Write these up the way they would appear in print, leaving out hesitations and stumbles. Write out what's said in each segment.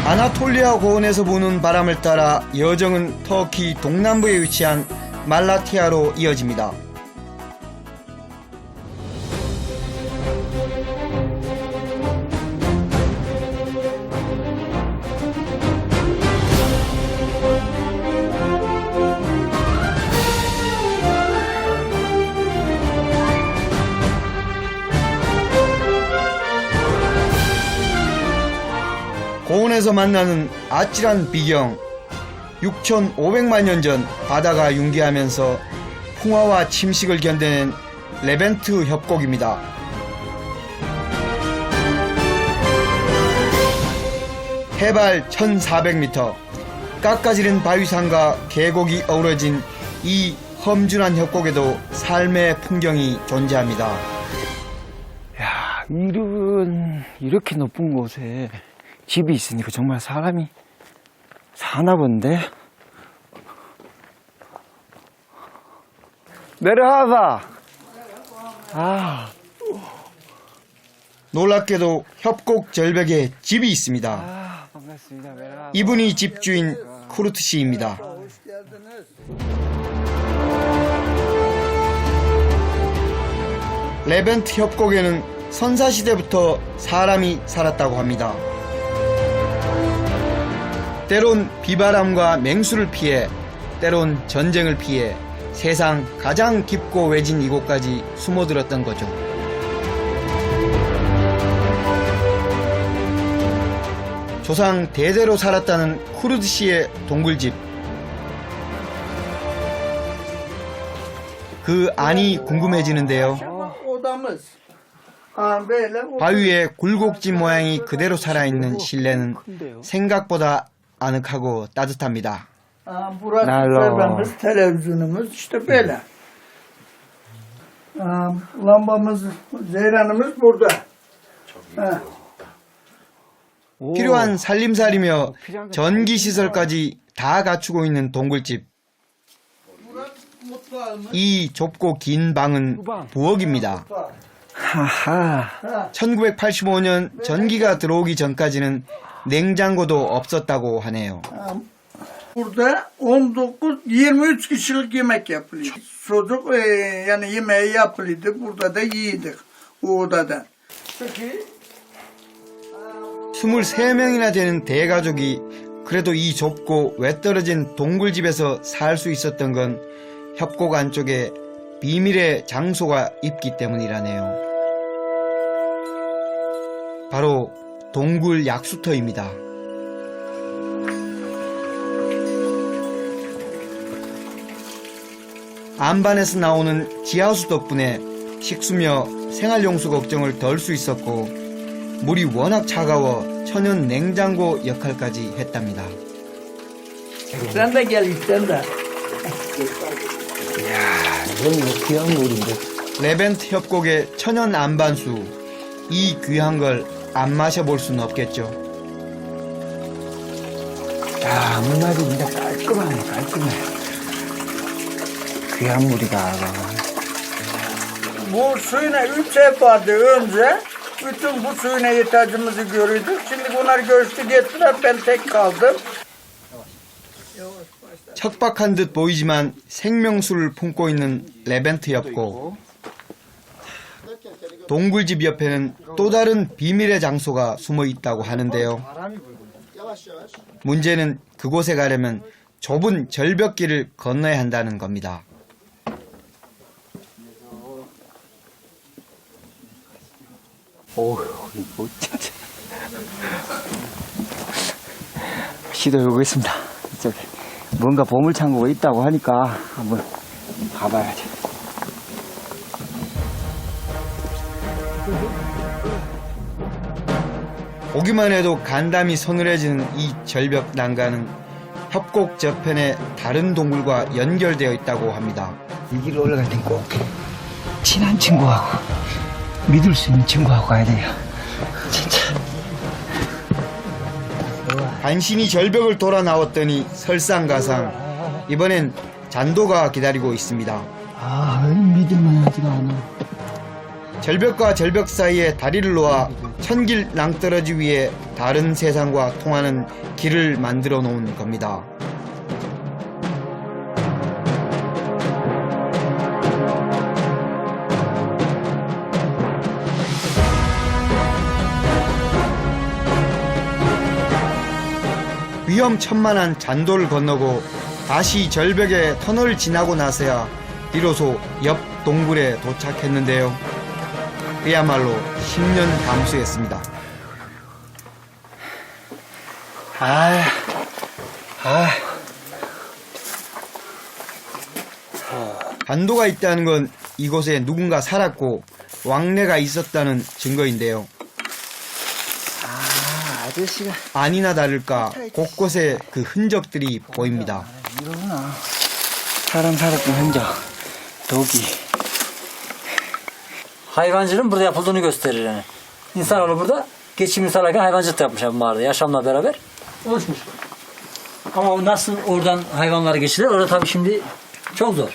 아나톨리아 고원에서 부는 바람을 따라 여정은 터키 동남부에 위치한 말라티아로 이어집니다. 고원에서 만나는 아찔한 비경. 6,500만 년 전 바다가 융기하면서 풍화와 침식을 견뎌낸 레벤트 협곡입니다. 해발 1,400m, 깎아지른 바위산과 계곡이 어우러진 이 험준한 협곡에도 삶의 풍경이 존재합니다. 야, 이렇게 높은 곳에 집이 있으니까 정말 사람이 사나 본데? 메르하바! 놀랍게도 협곡 절벽에 집이 있습니다. 반갑습니다. 메르하바. 이분이 집주인 쿠르트 씨입니다. 레벤트 협곡에는 선사시대부터 사람이 살았다고 합니다. 때론 비바람과 맹수를 피해, 때론 전쟁을 피해 세상 가장 깊고 외진 이곳까지 숨어들었던 거죠. 조상 대대로 살았다는 쿠르드 씨의 동굴집. 그 안이 궁금해지는데요. 바위에 굴곡진 모양이 그대로 살아있는 실내는 생각보다 아늑하고 따뜻합니다. Burası serverimiz, televizyonumuz işte böyle. Lambamız, ceyranımız burada. 필요한 살림살이며 전기시설까지 다 갖추고 있는 동굴집. 이 좁고 긴 방은 부엌입니다. 하하. 1985년 전기가 들어오기 전까지는 냉장고도 없었다고 하네요. Burada 19-23 kişilik yemek yapılıyor. Çocuk yani yemeği yapılıyordu. Burada da yiydik o odada. 23명이나 되는 대가족이 그래도 이 좁고 외떨어진 동굴집에서 살 수 있었던 건 협곡 안쪽에 비밀의 장소가 있기 때문이라네요. 바로 동굴 약수터입니다. 안반에서 나오는 지하수 덕분에 식수며 생활용수 걱정을 덜 수 있었고 물이 워낙 차가워 천연 냉장고 역할까지 했답니다. Sen de gel sen de. 이야, 이건 뭐 귀한 물인데. 레벤트 협곡의 천연 안반수. 이 귀한 걸 안 마셔볼 수는 없겠죠. 야, 물맛이 진짜 깔끔하네, 깔끔해. 귀한 물이다. Bu suyuna 3 ev vardı önce. Bütün bu suyuna ihtiyacımızı görüyorduk. Şimdi bunlar göçtü gittiler. Ben tek kaldım. 척박한 듯 보이지만 생명수를 품고 있는 레벤트 협곡. 동굴집 옆에는 또 다른 비밀의 장소가 숨어 있다고 하는데요. 문제는 그곳에 가려면 좁은 절벽길을 건너야 한다는 겁니다. 오우, 이거 진짜. 시도해보겠습니다. 이쪽에 뭔가 보물창고가 있다고 하니까 한번 가봐야지. 보기만 해도 간담이 서늘해지는 이 절벽 난간은 협곡 저편의 다른 동굴과 연결되어 있다고 합니다. 이 길을 올라갈 땐 꼭 친한 친구하고 믿을 수 있는 친구하고 가야 돼요. 진짜. 간신히 절벽을 돌아 나왔더니 설상가상. 이번엔 잔도가 기다리고 있습니다. 믿을만하지가 않아. 절벽과 절벽 사이에 다리를 놓아 천길 낭떠러지 위에 다른 세상과 통하는 길을 만들어 놓은 겁니다. 위험천만한 잔도를 건너고 다시 절벽의 터널을 지나고 나서야 비로소 옆 동굴에 도착했는데요. 그야말로 10년 감수했습니다. 잔도가 있다는 건 이곳에 누군가 살았고 왕래가 있었다는 증거인데요. 아저씨가 아니나 다를까 곳곳에 그 흔적들이 보입니다. 이거구나. 사람 살았던 흔적. 독이. Hayvancılığın burada yapıldığını gösterir yani. İnsanoğlu burada geçimini sağlarken hayvancılık da yapmış bu mağarada yaşamla beraber oluşmuş. Ama nasıl oradan hayvanları geçirir orada tabii şimdi çok zor.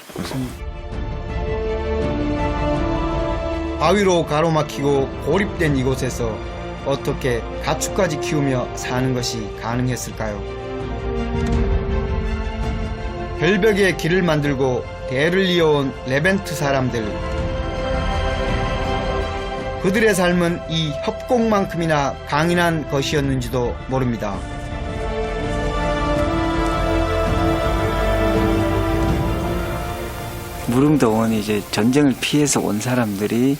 바위로 가로막히고 고립된 이곳에서 어떻게 가축까지 키우며 사는 것이 가능했을까요? 별벽에 길을 만들고 대를 이어온 레벤트 사람들. 그들의 삶은 이 협곡만큼이나 강인한 것이었는지도 모릅니다. 무릉도원이 이제 전쟁을 피해서 온 사람들이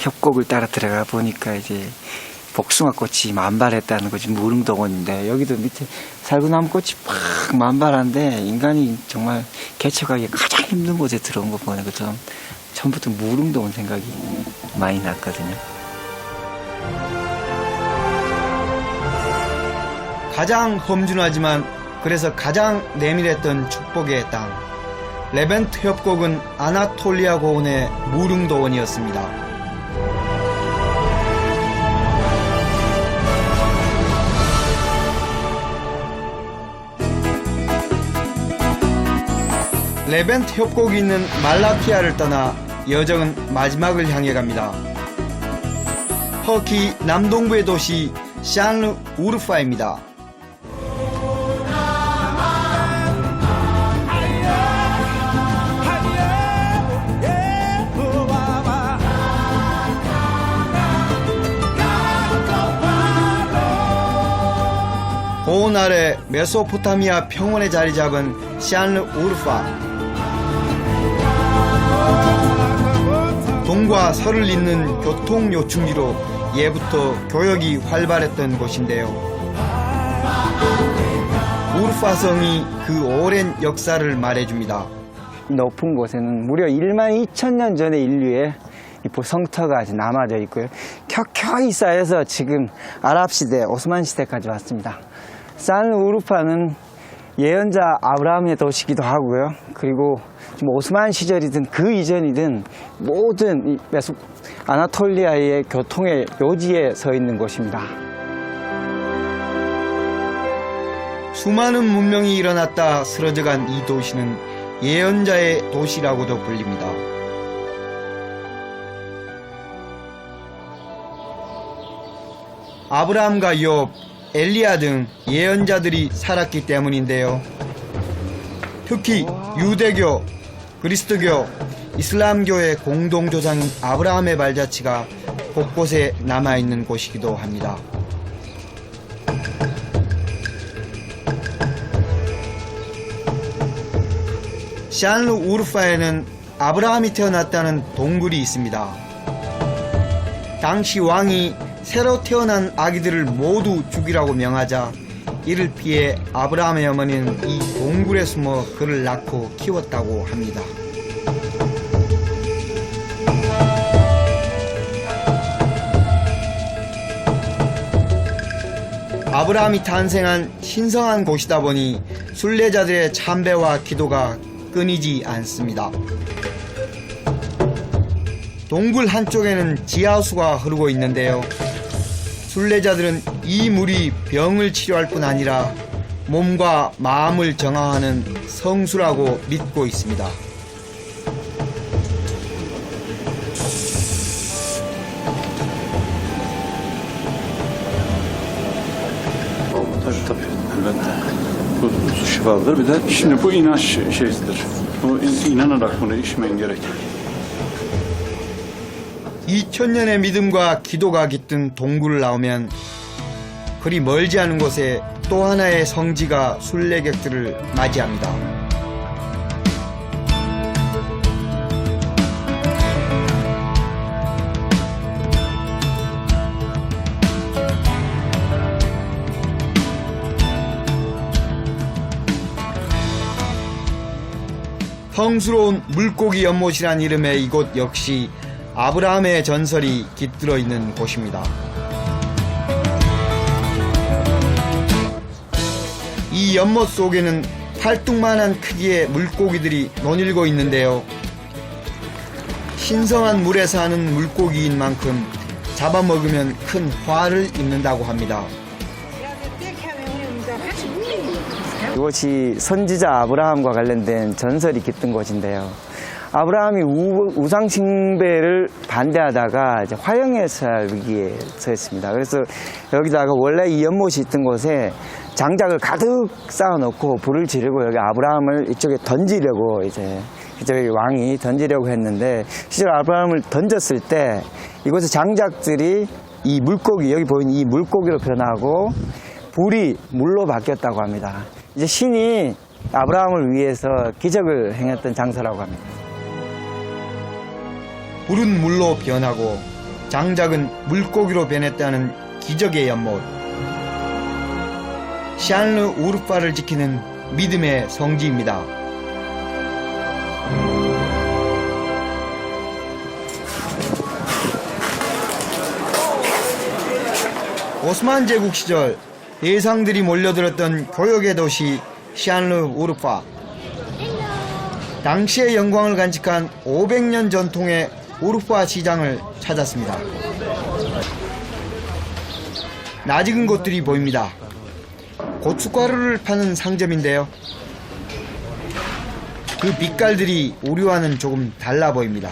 협곡을 따라 들어가 보니까 이제 복숭아꽃이 만발했다는 거지. 무릉도원인데 여기도 밑에 살구나무꽃이 팍 만발한데 인간이 정말 개척하기 가장 힘든 곳에 들어온 거 보니까 처음부터 무릉도원 생각이 많이 났거든요. 가장 험준하지만 그래서 가장 내밀했던 축복의 땅. 레벤트 협곡은 아나톨리아 고원의 무릉도원이었습니다. 레벤트 협곡이 있는 말라키아를 떠나 여정은 마지막을 향해 갑니다. 터키 남동부의 도시 샨르 우르파입니다. 고원 아래 메소포타미아 평원에 자리 잡은 샨르 우르파. 동과 서를 잇는 교통 요충지로 예부터 교역이 활발했던 곳인데요. 우르파성이 그 오랜 역사를 말해줍니다. 높은 곳에는 무려 1만 2천 년 전의 인류의 성터가 아직 남아져 있고요. 켜켜이 쌓여서 지금 아랍시대, 오스만 시대까지 왔습니다. 싼 우르파는 예언자 아브라함의 도시기도 하고요. 그리고 오스만 시절이든 그 이전이든 모든 이 아나톨리아의 교통의 요지에 서 있는 곳입니다. 수많은 문명이 일어났다 쓰러져간 이 도시는 예언자의 도시라고도 불립니다. 아브라함과 욥, 엘리야 등 예언자들이 살았기 때문인데요. 특히 유대교, 그리스도교, 이슬람교의 공동조상인 아브라함의 발자취가 곳곳에 남아있는 곳이기도 합니다. 샨르 우르파에는 아브라함이 태어났다는 동굴이 있습니다. 당시 왕이 새로 태어난 아기들을 모두 죽이라고 명하자 이를 피해 아브라함의 어머니는 이 동굴에 숨어 그를 낳고 키웠다고 합니다. 아브라함이 탄생한 신성한 곳이다 보니 순례자들의 참배와 기도가 끊이지 않습니다. 동굴 한쪽에는 지하수가 흐르고 있는데요. 순례자들은 이 물이 병을 치료할 뿐 아니라 몸과 마음을 정화하는 성수라고 믿고 있습니다. Tabii elbette. Bu su şifalıdır. Bir de şimdi bu inanç şeysidir. Bu inanarak bunu içmen gerek. 2000년의 믿음과 기도가 깃든 동굴을 나오면 그리 멀지 않은 곳에 또 하나의 성지가 순례객들을 맞이합니다. 성스러운 물고기 연못이란 이름의 이곳 역시 아브라함의 전설이 깃들어 있는 곳입니다. 이 연못 속에는 팔뚝만한 크기의 물고기들이 논일고 있는데요. 신성한 물에 사는 물고기인 만큼 잡아먹으면 큰 화를 입는다고 합니다. 이곳이 선지자 아브라함과 관련된 전설이 깃든 곳인데요. 아브라함이 우상 숭배를 반대하다가 이제 화형에살 위기에 처했습니다. 그래서 여기다가 원래 이 연못이 있던 곳에 장작을 가득 쌓아놓고 불을 지르고 여기 아브라함을 이쪽에 던지려고 이제 저기 왕이 던지려고 했는데 실제로 아브라함을 던졌을 때 이곳의 장작들이 이 물고기, 여기 보이는 이 물고기로 변하고 불이 물로 바뀌었다고 합니다. 이제 신이 아브라함을 위해서 기적을 행했던 장소라고 합니다. 불은 물로 변하고 장작은 물고기로 변했다는 기적의 연못. 샨르 우르파를 지키는 믿음의 성지입니다. 오스만 제국 시절 예상들이 몰려들었던 교역의 도시 샨르 우르파. 당시의 영광을 간직한 500년 전통의 우르파 시장을 찾았습니다. 낯익은 곳들이 보입니다. 고춧가루를 파는 상점인데요. 그 빛깔들이 우리와는 조금 달라 보입니다.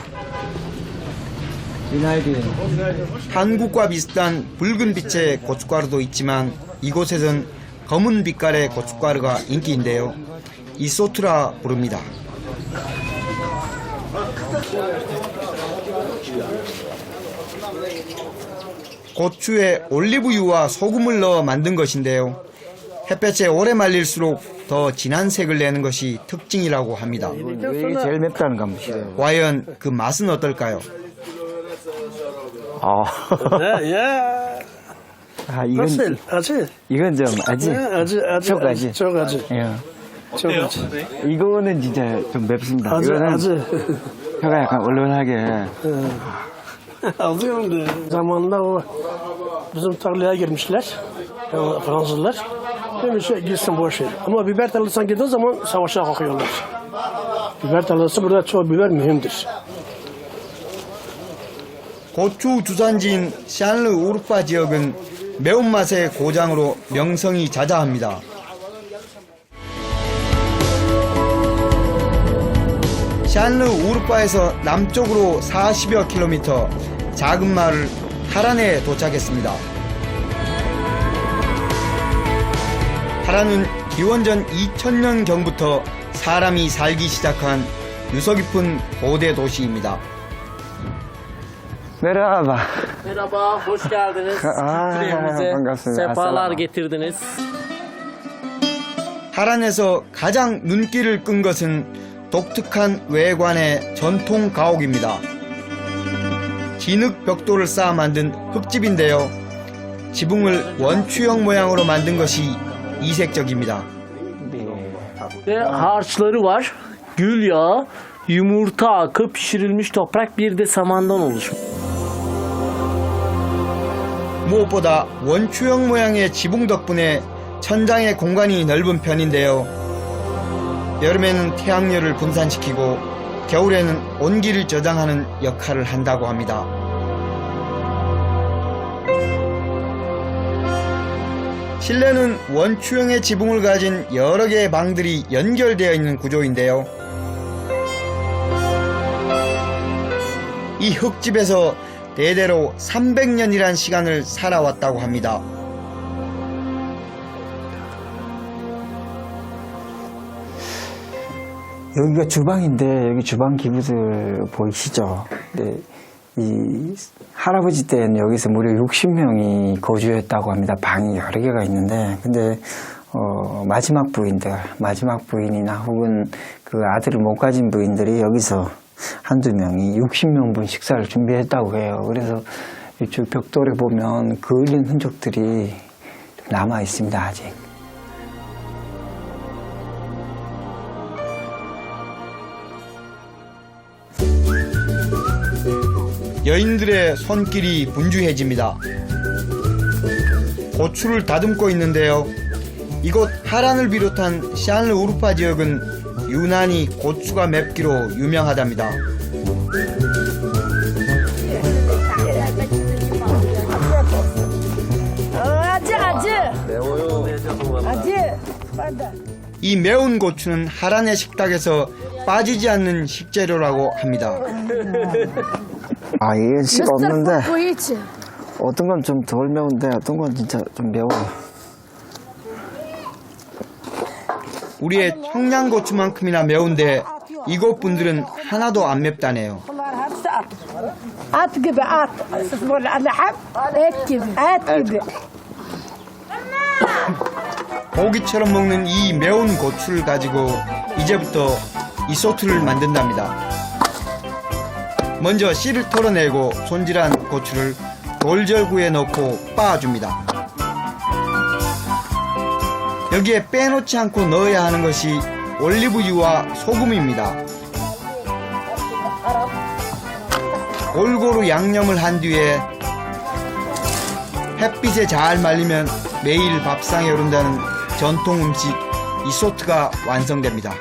한국과 비슷한 붉은 빛의 고춧가루도 있지만 이곳에선 검은 빛깔의 고춧가루가 인기인데요. 이소트라 부릅니다. 고추에 올리브유와 소금을 넣어 만든 것인데요. 햇볕에 오래 말릴수록 더 진한 색을 내는 것이 특징이라고 합니다. 이게 제일 맵다는 겁니다. 과연 그 맛은 어떨까요? 이건 acı. 이건 좀 아지. Acı. çok acı. Çok acı. 예. Çok acı. 이거는 진짜 좀 맵습니다. Acı, 이거는 acı. 혀가 약간 얼얼하게. Alıyorum da. Zamanında o bizim tarlaya girmişler. Fransızlar. Demiş gitsin boş ver. Ama biber tarlasına gittiği zaman savaşa kalkıyorlar. Biber tarlası burada çok biber mühimdir. 고추 주산지인 샨르 우르파 지역은 매운맛의 고장으로 명성이 자자합니다. 샨르 우르파에서 남쪽으로 40여 킬로미터 작은 마을 하란에 도착했습니다. 하란은 기원전 2000년경부터 사람이 살기 시작한 유서 깊은 고대 도시입니다. Merhaba. Merhaba, hoş geldiniz. Köyümüze 반갑습니다. sefalar getirdiniz. 하란에서 가장 눈길을 끈 것은 독특한 외관의 전통 가옥입니다. 진흙 벽돌을 쌓아 만든 흙집인데요. 지붕을 원추형 모양으로 만든 것이 이색적입니다. Ve harçları var. Gül yağı, yumurta akı, pişirilmiş toprak, bir de samandan oluşmuş. 무엇보다 원추형 모양의 지붕 덕분에 천장의 공간이 넓은 편인데요. 여름에는 태양열을 분산시키고 겨울에는 온기를 저장하는 역할을 한다고 합니다. 실내는 원추형의 지붕을 가진 여러 개의 방들이 연결되어 있는 구조인데요. 이 흙집에서 대대로 300년이란 시간을 살아왔다고 합니다. 여기가 주방인데 여기 주방 기구들 보이시죠? 네, 이 할아버지 때는 여기서 무려 60명이 거주했다고 합니다. 방이 여러 개가 있는데 근데 마지막 부인이나 혹은 그 아들을 못 가진 부인들이 여기서 한두 명이 60명분 식사를 준비했다고 해요. 그래서 이쪽 벽돌에 보면 그을린 흔적들이 남아 있습니다, 아직. 여인들의 손길이 분주해집니다. 고추를 다듬고 있는데요. 이곳 하란을 비롯한 샤르 우르파 지역은 유난히 고추가 맵기로 유명하답니다. 이 매운 고추는 하란의 식탁에서 빠지지 않는 식재료라고 합니다. 아, 이게 실 없는데 어떤 건 좀 덜 매운데 어떤 건 진짜 좀 매워요. 우리의 청양고추만큼이나 매운데 이곳 분들은 하나도 안 맵다네요. 고기처럼 먹는 이 매운 고추를 가지고 이제부터 이소트를 만든답니다. 먼저 씨를 털어내고 손질한 고추를 돌절구에 넣고 빻아줍니다. 여기에 빼놓지 않고 넣어야 하는 것이 올리브유와 소금입니다. 골고루 양념을 한 뒤에 햇빛에 잘 말리면 매일 밥상에 오른다는 전통 음식 이소트가 완성됩니다.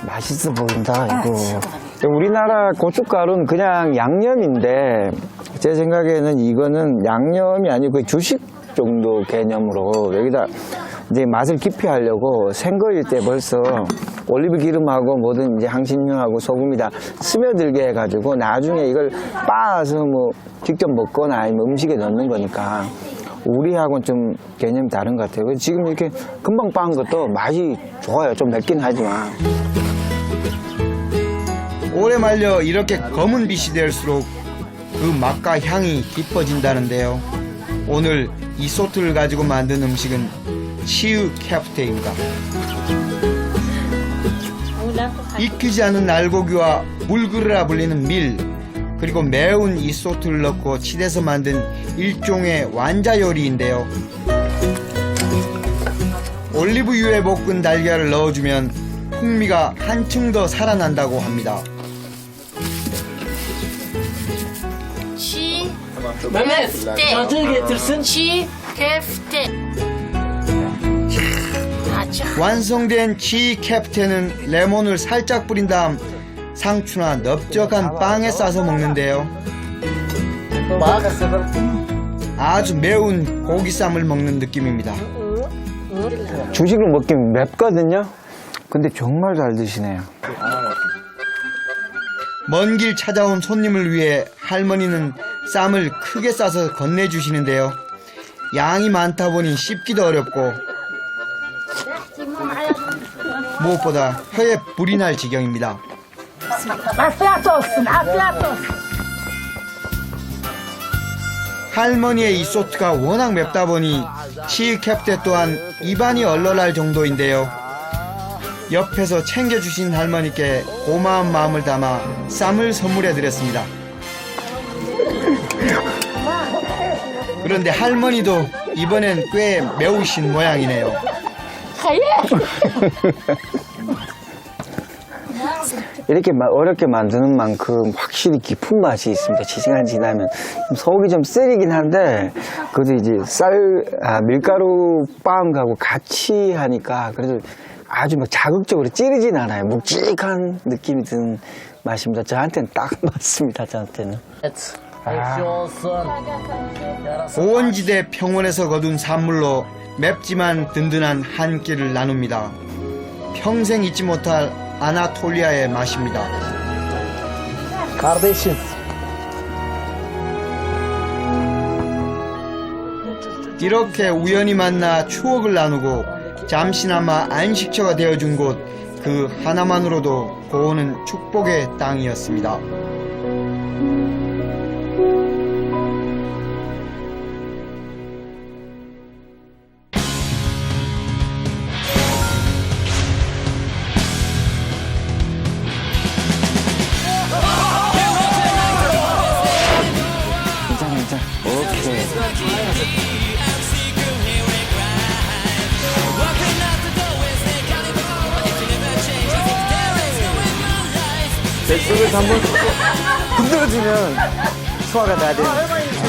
맛있어 보인다, 이거. 우리나라 고춧가루는 그냥 양념인데 제 생각에는 이거는 양념이 아니고 거의 주식 정도 개념으로 여기다 이제 맛을 깊이 하려고 생거일 때 벌써 올리브 기름하고 모든 이제 향신료하고 소금이 다 스며들게 해가지고 나중에 이걸 빻아서 뭐 직접 먹거나 아니면 음식에 넣는 거니까 우리하고는 좀 개념이 다른 것 같아요. 지금 이렇게 금방 빻은 것도 맛이 좋아요. 좀 맵긴 하지만. 오래 말려 이렇게 검은 빛이 될수록 그 맛과 향이 깊어진다는데요. 오늘 이소트를 가지고 만든 음식은 치유 캐프테입니다. 익히지 않은 날고기와 물그르라 불리는 밀, 그리고 매운 이소트를 넣고 치대서 만든 일종의 완자 요리인데요. 올리브유에 볶은 달걀을 넣어주면 풍미가 한층 더 살아난다고 합니다. Mehmet, cadığı getirsin. Çiğ köfte. 완성된 치 캡테는 레몬을 살짝 뿌린 다음 상추나 넓적한 빵에 싸서 먹는데요. 아주 매운 고기쌈을 먹는 느낌입니다. 주식으로 먹기는 맵거든요. 근데 정말 잘 드시네요. 먼 길 찾아온 손님을 위해 할머니는 쌈을 크게 싸서 건네주시는데요. 양이 많다 보니 씹기도 어렵고 무엇보다 혀에 불이 날 지경입니다. 할머니의 이소트가 워낙 맵다 보니 치유 캡테 또한 입안이 얼얼할 정도인데요. 옆에서 챙겨주신 할머니께 고마운 마음을 담아 쌈을 선물해드렸습니다. 그런데 할머니도 이번엔 꽤 매우신 모양이네요. 이렇게 어렵게 만드는 만큼 확실히 깊은 맛이 있습니다. 시간 지나면 속이 좀 쓰리긴 한데 그래도 이제 밀가루 빵하고 같이 하니까 그래도 아주 막 자극적으로 찌르진 않아요. 묵직한 느낌이 드는 맛입니다. 저한테는 딱 맞습니다. 저한테는. Ekşi olsun. 고원지대 평원에서 거둔 산물로 맵지만 든든한 한 끼를 나눕니다. 평생 잊지 못할 아나톨리아의 맛입니다. Kardeşim. 이렇게 우연히 만나 추억을 나누고 잠시나마 안식처가 되어준 곳, 그 하나만으로도 고원은 축복의 땅이었습니다. 괜찮아. 오케이. 내 쪽에서 한번 흔들어주면 소화가 다 되는.